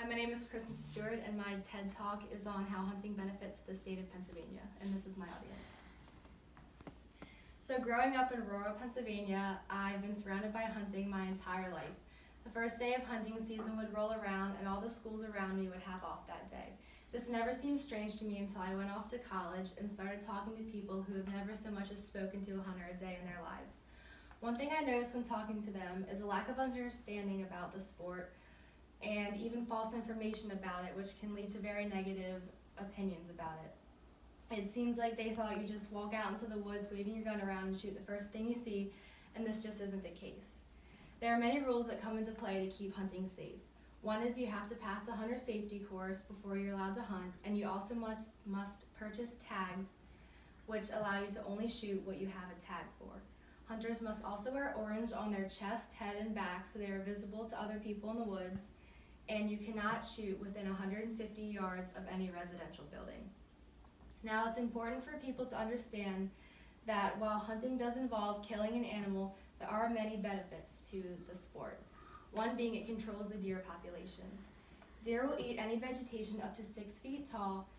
my name is Kristen Stewart, and my TED Talk is on how hunting benefits the state of Pennsylvania, and this is my audience. So growing up in rural Pennsylvania, I've been surrounded by hunting my entire life. The first day of hunting season would roll around, and all the schools around me would have off that day. This never seemed strange to me until I went off to college and started talking to people who have never so much as spoken to a hunter a day in their lives. One thing I noticed when talking to them is a lack of understanding about the sport and even false information about it, which can lead to very negative opinions about it. It seems like they thought you just walk out into the woods waving your gun around and shoot the first thing you see, and this just isn't the case. There are many rules that come into play to keep hunting safe. One is you have to pass a hunter safety course before you're allowed to hunt, and you also must purchase tags which allow you to only shoot what you have a tag for. Hunters must also wear orange on their chest, head, and back so they are visible to other people in the woods, and you cannot shoot within 150 yards of any residential building. Now, it's important for people to understand that while hunting does involve killing an animal, there are many benefits to the sport. One being it controls the deer population. Deer will eat any vegetation up to 6 feet tall,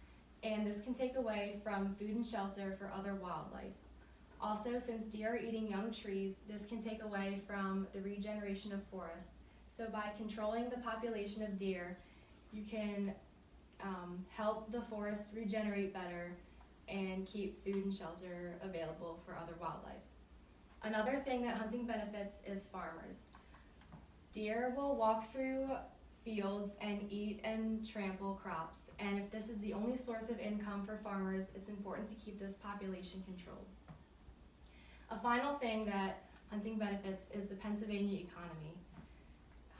and this can take away from food and shelter for other wildlife. Also, since deer are eating young trees, this can take away from the regeneration of forest. So by controlling the population of deer, you can help the forest regenerate better and keep food and shelter available for other wildlife. Another thing that hunting benefits is farmers. Deer will walk through fields and eat and trample crops, and if this is the only source of income for farmers, it's important to keep this population controlled. A final thing that hunting benefits is the Pennsylvania economy.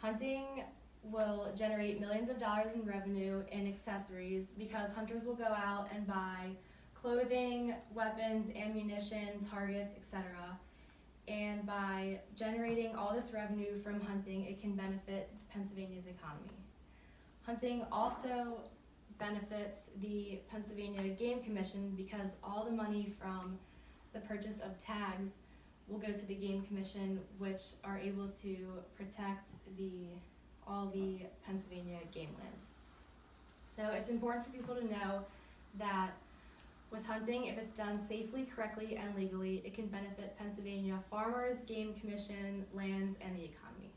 Hunting will generate millions of dollars in revenue in accessories because hunters will go out and buy clothing, weapons, ammunition, targets, etc. And by generating all this revenue from hunting, it can benefit Pennsylvania's economy. Hunting also benefits the Pennsylvania Game Commission because all the money from the purchase of tags will go to the Game Commission, which are able to protect all the Pennsylvania game lands. So it's important for people to know that with hunting, if it's done safely, correctly, and legally, it can benefit Pennsylvania farmers, Game Commission, lands, and the economy.